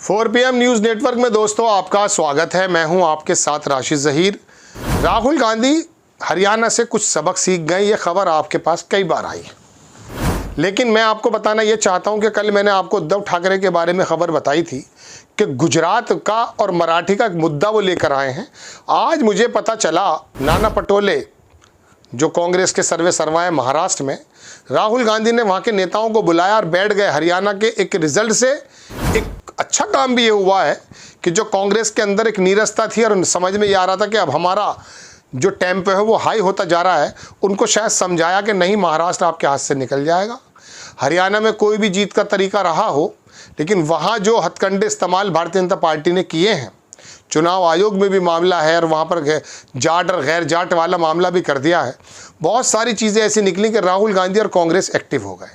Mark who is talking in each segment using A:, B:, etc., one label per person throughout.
A: 4 PM news network में दोस्तों आपका स्वागत है। मैं हूं आपके साथ राशिद ज़हीर। राहुल गांधी हरियाणा से कुछ सबक सीख गए, ये खबर आपके पास कई बार आई, लेकिन मैं आपको बताना ये चाहता हूं कि कल मैंने आपको उद्धव ठाकरे के बारे में खबर बताई थी कि गुजरात का और मराठी का मुद्दा वो लेकर आए हैं। आज मुझे पता चला नाना पटोले जो कांग्रेस के सर्वे सर्वा है महाराष्ट्र में, राहुल गांधी ने वहाँ के नेताओं को बुलाया और बैठ गए। हरियाणा के एक रिजल्ट से एक अच्छा काम भी ये हुआ है कि जो कांग्रेस के अंदर एक नीरसता थी और समझ में ये आ रहा था कि अब हमारा जो टेम्पो है वो हाई होता जा रहा है, उनको शायद समझाया कि नहीं, महाराष्ट्र आपके हाथ से निकल जाएगा। हरियाणा में कोई भी जीत का तरीका रहा हो, लेकिन वहाँ जो हथकंडे इस्तेमाल भारतीय जनता पार्टी ने किए हैं, चुनाव आयोग में भी मामला है और वहाँ पर जाट और गैर जाट वाला मामला भी कर दिया है। बहुत सारी चीज़ें ऐसी निकली कि राहुल गांधी और कांग्रेस एक्टिव हो गए।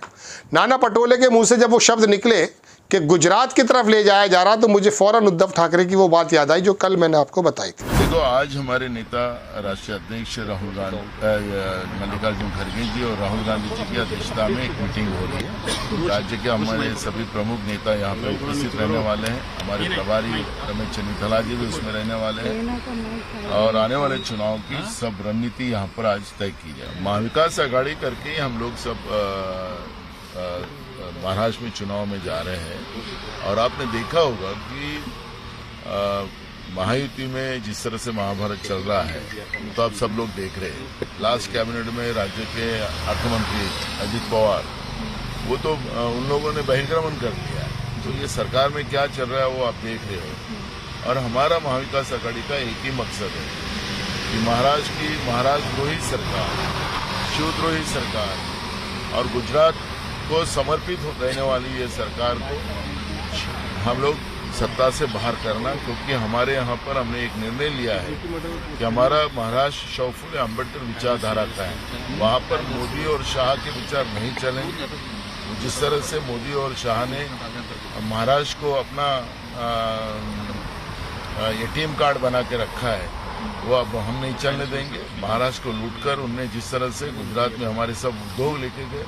A: नाना पटोले के मुंह से जब वो शब्द निकले कि गुजरात की तरफ ले जाया जा रहा, तो मुझे फौरन उद्धव ठाकरे की वो बात याद आई जो कल मैंने आपको बताई थी।
B: देखो, आज हमारे नेता राष्ट्रीय अध्यक्ष राहुल गांधी मल्लिकार्जुन खड़गे जी और राहुल गांधी जी की अध्यक्षता में एक मीटिंग हो रही है। राज्य के हमारे सभी प्रमुख नेता यहाँ पे उपस्थित रहने वाले हैं। हमारे प्रभारी रमेश चन्नीथला जी भी उसमें रहने वाले हैं और आने वाले चुनाव की सब रणनीति यहाँ पर आज तय की जाए। महाविकास आघाड़ी करके हम लोग सब महाराष्ट्र में चुनाव में जा रहे हैं और आपने देखा होगा कि महायुति में जिस तरह से महाभारत चल रहा है, तो आप सब लोग देख रहे हैं। लास्ट कैबिनेट में राज्य के अर्थमंत्री अजित पवार, वो तो उन लोगों ने बहिर्गमन कर दिया है। तो ये सरकार में क्या चल रहा है वो आप देख रहे हो। और हमारा महाविकास आघाड़ी का एक ही मकसद है कि महाराष्ट्र द्रोही सरकार, शिवद्रोही सरकार और गुजरात को समर्पित रहने वाली ये सरकार को हम लोग सत्ता से बाहर करना, क्योंकि हमारे यहाँ पर हमने एक निर्णय लिया है कि हमारा महाराष्ट्र शव फुले अम्बेडकर विचारधारा का है। वहाँ पर मोदी और शाह के विचार नहीं चलेंगे। जिस तरह से मोदी और शाह ने महाराष्ट्र को अपना एटीएम कार्ड बना के रखा है, वो अब हम नहीं चलने देंगे। महाराष्ट्र को लूटकर उनने जिस तरह से गुजरात में हमारे सब उद्योग लेके गए,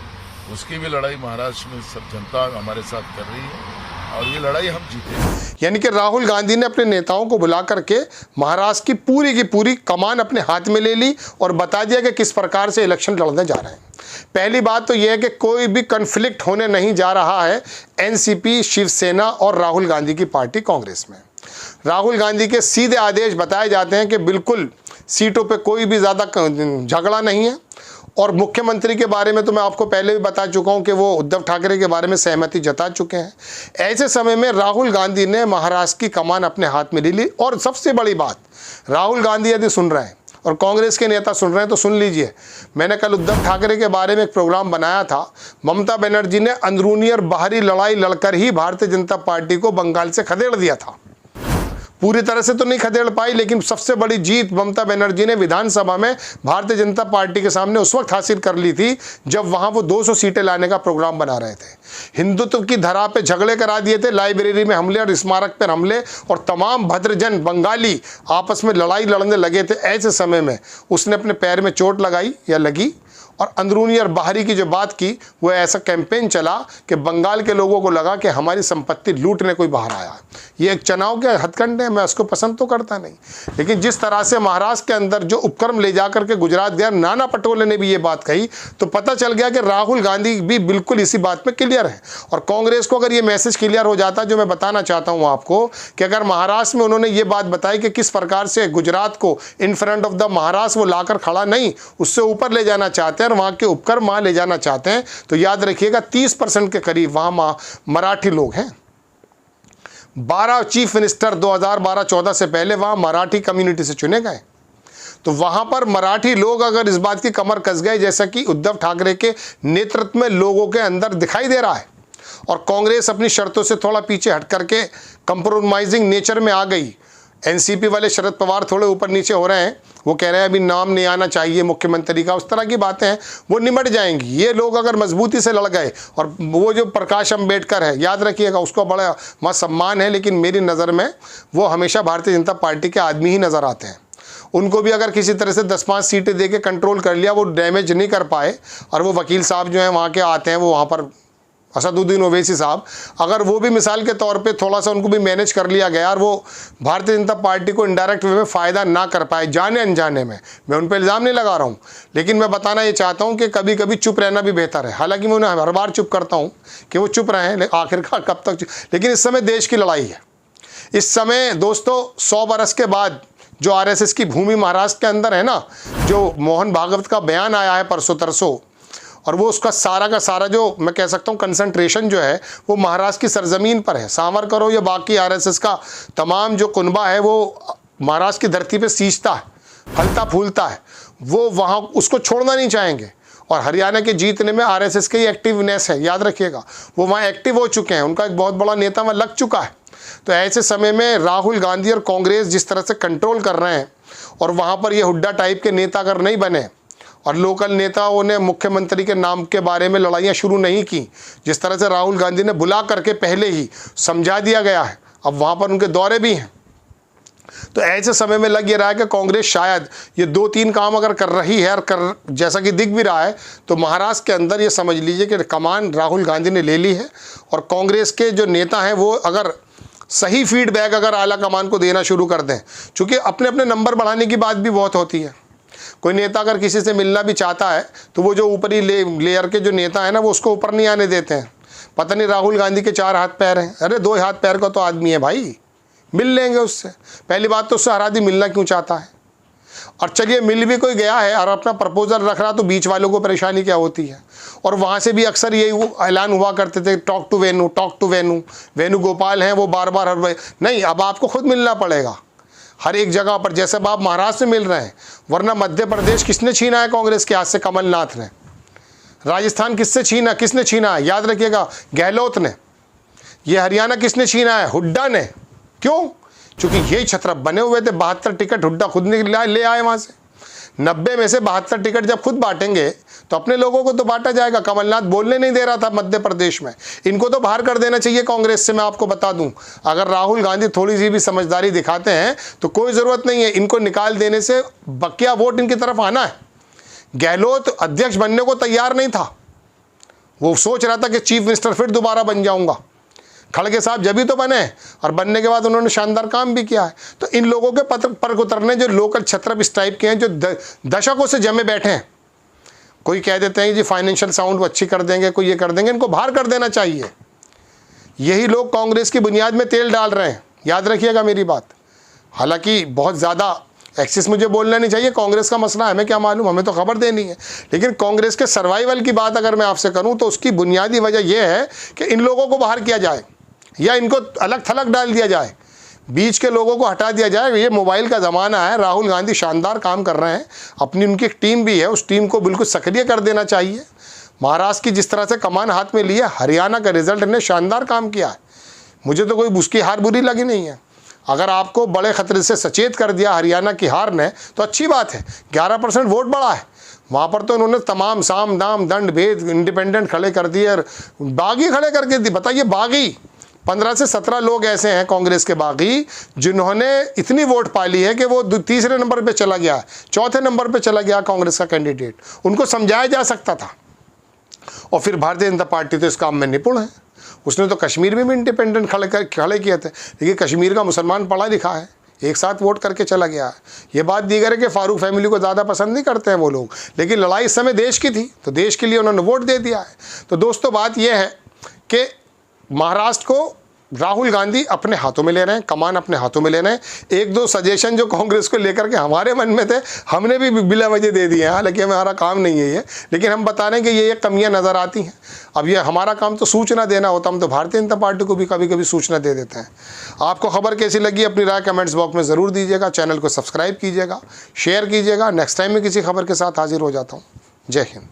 B: उसकी भी लड़ाई महाराष्ट्र में सब जनता हमारे साथ कर रही है और ये लड़ाई हम जीतेंगे।
A: यानी कि राहुल गांधी ने अपने नेताओं को बुला करके महाराष्ट्र की पूरी कमान अपने हाथ में ले ली और बता दिया कि किस प्रकार से इलेक्शन लड़ने जा रहे हैं। पहली बात तो यह है कि कोई भी कन्फ्लिक्ट होने नहीं जा रहा है एनसीपी, शिवसेना और राहुल गांधी की पार्टी कांग्रेस में। राहुल गांधी के सीधे आदेश बताए जाते हैं कि बिल्कुल सीटों पे कोई भी ज़्यादा झगड़ा नहीं है। और मुख्यमंत्री के बारे में तो मैं आपको पहले भी बता चुका हूं कि वो उद्धव ठाकरे के बारे में सहमति जता चुके हैं। ऐसे समय में राहुल गांधी ने महाराष्ट्र की कमान अपने हाथ में ले ली। और सबसे बड़ी बात, राहुल गांधी यदि सुन रहे हैं और कांग्रेस के नेता सुन रहे हैं तो सुन लीजिए। मैंने कल उद्धव ठाकरे के बारे में एक प्रोग्राम बनाया था। ममता बनर्जी ने अंदरूनी और बाहरी लड़ाई लड़कर ही भारतीय जनता पार्टी को बंगाल से खदेड़ दिया था। पूरी तरह से तो नहीं खदेड़ पाई, लेकिन सबसे बड़ी जीत ममता बनर्जी ने विधानसभा में भारतीय जनता पार्टी के सामने उस वक्त हासिल कर ली थी जब वहां वो 200 सीटें लाने का प्रोग्राम बना रहे थे। हिंदुत्व की धरा पे झगड़े करा दिए थे, लाइब्रेरी में हमले और स्मारक पर हमले, और तमाम भद्रजन बंगाली आपस में लड़ाई लड़ने लगे थे। ऐसे समय में उसने अपने पैर में चोट लगाई या लगी और अंदरूनी और बाहरी की जो बात की, वो ऐसा कैंपेन चला कि बंगाल के लोगों को लगा कि हमारी संपत्ति लूटने कोई बाहर आया। ये एक चुनाव के हथकंडे, मैं उसको पसंद तो करता नहीं, लेकिन जिस तरह से महाराष्ट्र के अंदर जो उपक्रम ले जाकर के गुजरात गया, नाना पटोले ने भी ये बात कही, तो पता चल गया कि राहुल गांधी भी बिल्कुल इसी बात में क्लियर है। और कांग्रेस को अगर ये मैसेज क्लियर हो जाता, जो मैं बताना चाहता हूँ आपको, कि अगर महाराष्ट्र में उन्होंने ये बात बताई कि किस प्रकार से गुजरात को in front of the Maharashtra वो लाकर खड़ा नहीं, उससे ऊपर ले जाना चाहते हैं और वहाँ के उपक्रम वहाँ ले जाना चाहते हैं, तो याद रखिएगा 30% के करीब वहाँ मराठी लोग हैं। 12 चीफ मिनिस्टर 2012-14 से पहले वहाँ मराठी कम्युनिटी से चुने गए। तो वहाँ पर मराठी लोग अगर इस बात की कमर कस गए, जैसा कि उद्धव ठाकरे के नेतृत्व में लोगों के अंदर दिखाई दे रहा है, और कांग्रेस अपनी शर्तों से थोड़ा पीछे हट करके कंप्रोमाइजिंग नेचर में आ गई। एनसीपी वाले शरद पवार थोड़े ऊपर नीचे हो रहे हैं, वो कह रहे हैं अभी नाम नहीं आना चाहिए मुख्यमंत्री का, उस तरह की बातें हैं, वो निमट जाएंगी। ये लोग अगर मजबूती से लड़ गए, और वो जो प्रकाश अम्बेडकर है, याद रखिएगा, उसको बड़ा मत सम्मान है, लेकिन मेरी नज़र में वो हमेशा भारतीय जनता पार्टी के आदमी ही नज़र आते हैं। उनको भी अगर किसी तरह से 10-5 सीटें दे के कंट्रोल कर लिया, वो डैमेज नहीं कर पाए, और वो वकील साहब जो हैं वहाँ के आते हैं, वो वहाँ पर असदुद्दीन ओवैसी साहब, अगर वो भी मिसाल के तौर पे थोड़ा सा उनको भी मैनेज कर लिया गया और वो भारतीय जनता पार्टी को इनडायरेक्ट वे में फ़ायदा ना कर पाए जाने अनजाने में, मैं उन पर इल्ज़ाम नहीं लगा रहा हूँ, लेकिन मैं बताना ये चाहता हूँ कि कभी कभी चुप रहना भी बेहतर है। हालांकि मैं उन्हें हर बार चुप करता हूँ कि वो चुप रहें, आखिरकार कब तक, लेकिन इस समय देश की लड़ाई है। इस समय दोस्तों 100 बरस के बाद जो आरएसएस की भूमि महाराष्ट्र के अंदर है ना, जो मोहन भागवत का बयान आया है परसों तरसों, और वो उसका सारा का सारा जो मैं कह सकता हूँ कंसंट्रेशन जो है वो महाराष्ट्र की सरजमीन पर है। सावरकर हो या बाकी आरएसएस का तमाम जो कुनबा है वो महाराष्ट्र की धरती पे सींचता है, फलता फूलता है, वो वहाँ उसको छोड़ना नहीं चाहेंगे। और हरियाणा के जीतने में आरएसएस की एक्टिवनेस है, याद रखिएगा, वो वहाँ एक्टिव हो चुके हैं, उनका एक बहुत बड़ा नेता वहाँ लग चुका है। तो ऐसे समय में राहुल गांधी और कांग्रेस जिस तरह से कंट्रोल कर रहे हैं और वहाँ पर ये हुड्डा टाइप के नेता अगर नहीं बने और लोकल नेताओं ने मुख्यमंत्री के नाम के बारे में लड़ाइयाँ शुरू नहीं की, जिस तरह से राहुल गांधी ने बुला करके पहले ही समझा दिया गया है, अब वहाँ पर उनके दौरे भी हैं, तो ऐसे समय में लग ये रहा है कि कांग्रेस शायद ये 2-3 काम अगर कर रही है और कर जैसा कि दिख भी रहा है, तो महाराष्ट्र के अंदर ये समझ लीजिए कि कमान राहुल गांधी ने ले ली है। और कांग्रेस के जो नेता हैं वो अगर सही फीडबैक अगर आला कमान को देना शुरू कर दें, चूँकि अपने अपने नंबर बढ़ाने की बात भी बहुत होती है। कोई नेता अगर किसी से मिलना भी चाहता है तो वो जो ऊपरी लेयर के जो नेता है ना वो उसको ऊपर नहीं आने देते हैं। पता नहीं राहुल गांधी के 4 हाथ पैर हैं, अरे 2 हाथ पैर का तो आदमी है भाई, मिल लेंगे उससे। पहली बात तो उससे हर आदमी मिलना क्यों चाहता है, और चलिए मिल भी कोई गया है और अपना प्रपोजल रख रहा तो बीच वालों को परेशानी क्या होती है। और वहाँ से भी अक्सर यही ऐलान हुआ करते थे, talk to Venu, talk to Venu, Venugopal हैं वो बार बार हर नहीं, अब आपको खुद मिलना पड़ेगा हर एक जगह पर, जैसे अब आप महाराष्ट्र में मिल रहे हैं, वरना मध्य प्रदेश किसने छीना है कांग्रेस के हाथ से, कमलनाथ ने। राजस्थान किससे छीना, किसने छीना है, याद रखिएगा, गहलोत ने। ये हरियाणा किसने छीना है, हुड्डा ने। क्यों? क्योंकि यही छत्र बने हुए थे। 72 टिकट हुड्डा खुद ले आए वहाँ से। 90 में से 72 टिकट जब खुद बांटेंगे तो अपने लोगों को तो बांटा जाएगा। कमलनाथ बोलने नहीं दे रहा था मध्य प्रदेश में, इनको तो बाहर कर देना चाहिए कांग्रेस से। मैं आपको बता दूं, अगर राहुल गांधी थोड़ी सी भी समझदारी दिखाते हैं तो कोई ज़रूरत नहीं है इनको निकाल देने से, बकिया वोट इनकी तरफ आना है। गहलोत अध्यक्ष बनने को तैयार नहीं था, वो सोच रहा था कि चीफ मिनिस्टर फिर दोबारा बन जाऊंगा। खड़गे साहब जब भी तो बने, और बनने के बाद उन्होंने शानदार काम भी किया है। तो इन लोगों के पर उतरने जो लोकल छत्रप इस टाइप के हैं, जो दशकों से जमे बैठे हैं, कोई कह देते हैं जी फाइनेंशियल साउंड अच्छी कर देंगे, कोई ये कर देंगे, इनको बाहर कर देना चाहिए। यही लोग कांग्रेस की बुनियाद में तेल डाल रहे हैं, याद रखिएगा मेरी बात। हालांकि बहुत ज़्यादा एक्सिस मुझे बोलना नहीं चाहिए, कांग्रेस का मसला हमें क्या मालूम, हमें तो खबर देनी है। लेकिन कांग्रेस के सर्वाइवल की बात अगर मैं आपसे करूं तो उसकी बुनियादी वजह यह है कि इन लोगों को बाहर किया जाए या इनको अलग थलग डाल दिया जाए, बीच के लोगों को हटा दिया जाए। ये मोबाइल का ज़माना है, राहुल गांधी शानदार काम कर रहे हैं, अपनी उनकी एक टीम भी है, उस टीम को बिल्कुल सक्रिय कर देना चाहिए। महाराष्ट्र की जिस तरह से कमान हाथ में लिया, हरियाणा का रिजल्ट ने शानदार काम किया है, मुझे तो कोई उसकी हार बुरी लगी नहीं है। अगर आपको बड़े खतरे से सचेत कर दिया हरियाणा की हार ने तो अच्छी बात है, 11% वोट बढ़ा है वहाँ पर। तो उन्होंने तमाम साम दाम दंड भेद इंडिपेंडेंट खड़े कर दिए और बागी खड़े करके दी। बताइए, बागी 15 से 17 लोग ऐसे हैं कांग्रेस के बागी जिन्होंने इतनी वोट पाली है कि वो तीसरे नंबर पे चला गया, चौथे नंबर पे चला गया कांग्रेस का कैंडिडेट। उनको समझाया जा सकता था। और फिर भारतीय जनता पार्टी तो इस काम में निपुण है, उसने तो कश्मीर में भी इंडिपेंडेंट खड़े किए थे, लेकिन कश्मीर का मुसलमान पढ़ा लिखा है, एक साथ वोट करके चला गया है। ये बात दीगर है कि फारूक फैमिली को ज़्यादा पसंद नहीं करते हैं वो लोग, लेकिन लड़ाई इस समय देश की थी तो देश के लिए उन्होंने वोट दे दिया है। तो दोस्तों बात यह है कि महाराष्ट्र को राहुल गांधी अपने हाथों में ले रहे हैं, कमान अपने हाथों में ले रहे हैं। 1-2 सजेशन जो कांग्रेस को लेकर के हमारे मन में थे, हमने भी बिला वजह दे दिए हैं। हालांकि हमारा काम नहीं है ये, लेकिन हम बताने कि ये कमियां नज़र आती हैं। अब ये हमारा काम तो सूचना देना होता, हम तो भारतीय जनता पार्टी को भी कभी कभी सूचना दे देते हैं। आपको खबर कैसी लगी अपनी राय कमेंट्स बॉक्स में ज़रूर दीजिएगा। चैनल को सब्सक्राइब कीजिएगा, शेयर कीजिएगा। नेक्स्ट टाइम में किसी खबर के साथ हाजिर हो जाता हूँ। जय हिंद।